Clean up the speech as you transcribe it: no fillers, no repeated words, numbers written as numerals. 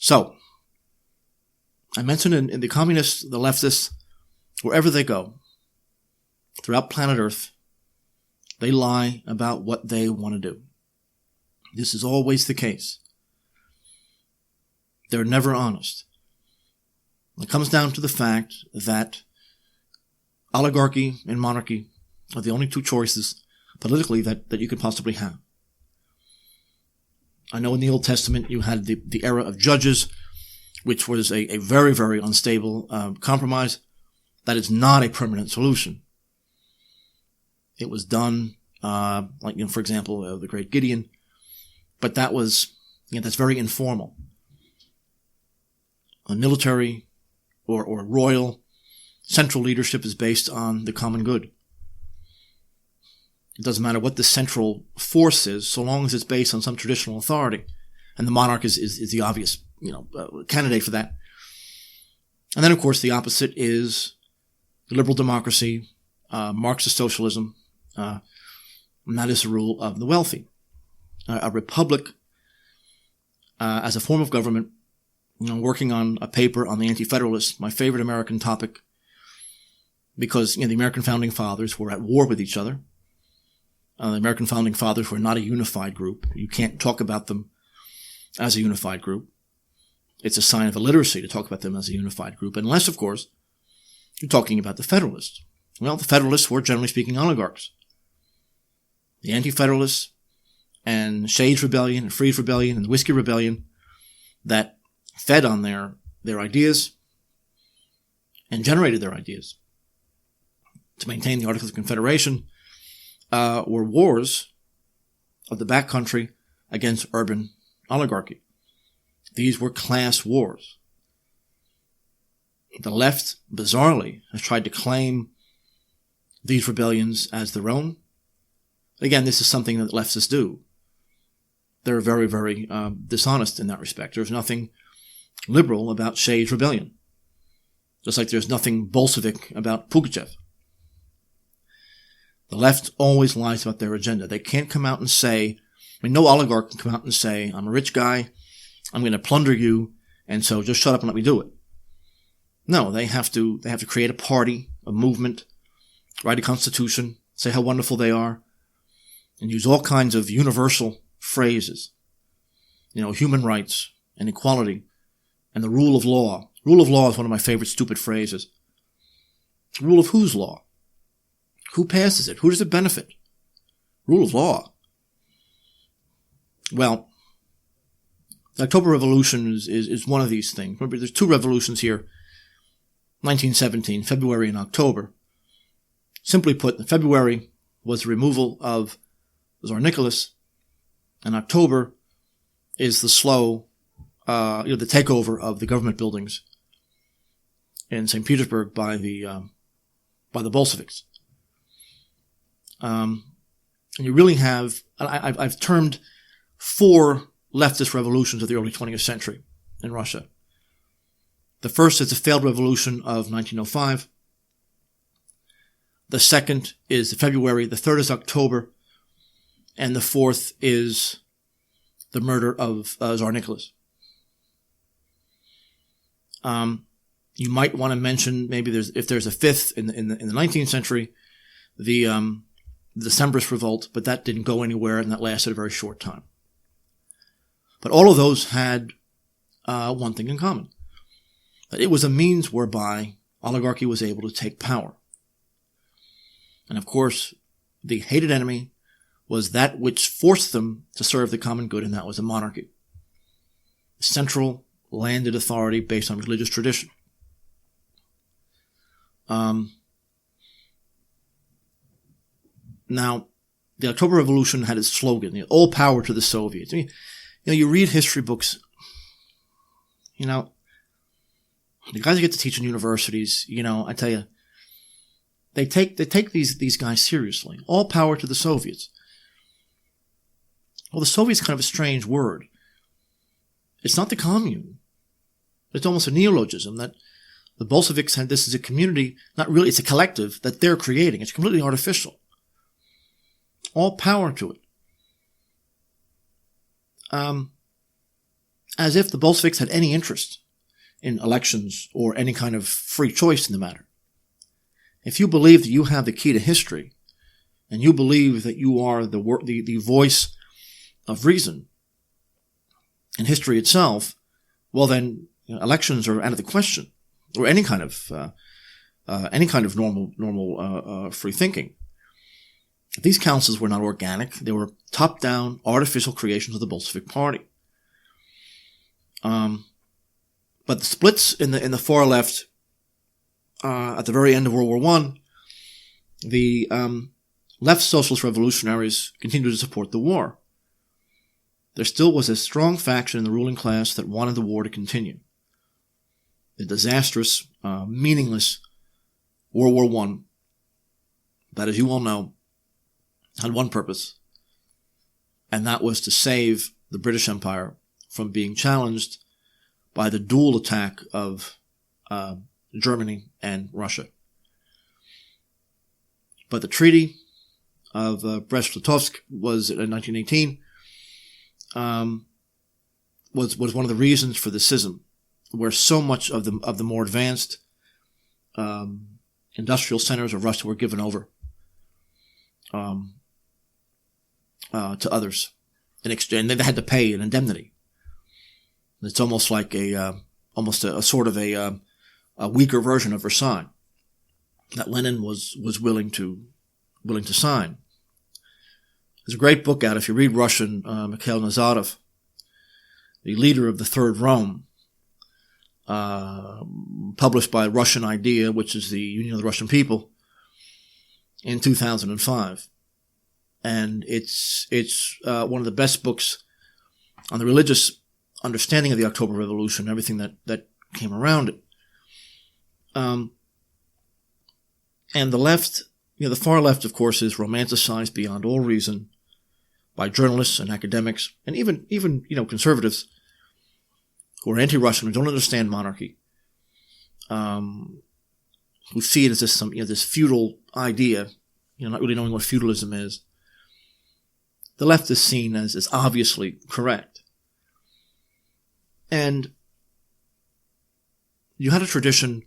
So, I mentioned in the communists, the leftists, wherever they go, throughout planet Earth, they lie about what they want to do. This is always the case. They're never honest. It comes down to the fact that oligarchy and monarchy are the only two choices politically that you could possibly have. I know in the Old Testament you had the era of judges, which was a very, very unstable compromise. That is not a permanent solution. It was done, for example, the great Gideon, but that was, that's very informal. A military or royal central leadership is based on the common good. It doesn't matter what the central force is, so long as it's based on some traditional authority. And the monarch is the obvious, candidate for that. And then, of course, the opposite is liberal democracy, Marxist socialism, and that is the rule of the wealthy. A republic, as a form of government, working on a paper on the Anti-Federalists, my favorite American topic, because, the American founding fathers were at war with each other. The American founding fathers were not a unified group. You can't talk about them as a unified group. It's a sign of illiteracy to talk about them as a unified group, unless, of course, you're talking about the Federalists. Well, the Federalists were, generally speaking, oligarchs. The Anti-Federalists and Shays' Rebellion and Freed's Rebellion and the Whiskey Rebellion that fed on their ideas and generated their ideas to maintain the Articles of Confederation were wars of the backcountry against urban oligarchy. These were class wars. The left, bizarrely, has tried to claim these rebellions as their own. Again, this is something that leftists do. They're very, very dishonest in that respect. There's nothing liberal about Shays' Rebellion, just like there's nothing Bolshevik about Pugachev. The left always lies about their agenda. They can't come out and say, no oligarch can come out and say, I'm a rich guy, I'm going to plunder you, and so just shut up and let me do it. No, they have to create a party, a movement, write a constitution, say how wonderful they are, and use all kinds of universal phrases. Human rights and equality and the rule of law. Rule of law is one of my favorite stupid phrases. Rule of whose law? Who passes it? Who does it benefit? Rule of law. Well, the October Revolution is one of these things. Remember, there's two revolutions here. 1917, February and October. Simply put, February was the removal of Tsar Nicholas, and October is the slow, the takeover of the government buildings in St. Petersburg by the Bolsheviks. And you really have, I've termed 4 leftist revolutions of the early 20th century in Russia. The first is the failed revolution of 1905. The second is February. The third is October. And the fourth is the murder of Tsar Nicholas. You might want to mention, maybe if there's a fifth in the 19th century, the Sembras Revolt, but that didn't go anywhere and that lasted a very short time. But all of those had one thing in common. That it was a means whereby oligarchy was able to take power. And of course, the hated enemy was that which forced them to serve the common good, and that was a monarchy. Central landed authority based on religious tradition. Now, the October Revolution had its slogan, all power to the Soviets. I mean, you read history books, the guys who get to teach in universities, I tell you, they take these guys seriously. All power to the Soviets. Well, the Soviet's kind of a strange word. It's not the commune. It's almost a neologism that the Bolsheviks had this as a community, not really, it's a collective that they're creating. It's completely artificial. All power to it. as if the Bolsheviks had any interest in elections or any kind of free choice in the matter. If you believe that you have the key to history, and you believe that you are the voice of reason in history itself, well then, elections are out of the question, or any kind of normal free thinking. These councils were not organic; they were top-down, artificial creations of the Bolshevik Party. But the splits in the far left at the very end of World War I, the left socialist revolutionaries continued to support the war. There still was a strong faction in the ruling class that wanted the war to continue. The disastrous, meaningless World War I, that, as you all know, had one purpose, and that was to save the British Empire from being challenged by the dual attack of Germany and Russia. But the Treaty of Brest-Litovsk was in 1918 was one of the reasons for the schism, where so much of the more advanced industrial centers of Russia were given over to others in exchange. They had to pay an indemnity. It's almost like a sort of a weaker version of Versailles that Lenin was willing to sign. There's a great book out, if you read Russian, Mikhail Nazarov, the leader of the Third Rome, published by Russian Idea, which is the Union of the Russian People, in 2005. And it's one of the best books on the religious understanding of the October Revolution, everything that came around it. And the left, the far left, of course, is romanticized beyond all reason by journalists and academics, and even conservatives who are anti-Russian, who don't understand monarchy, who see it as this feudal idea, not really knowing what feudalism is. The left is seen as obviously correct. And you had a tradition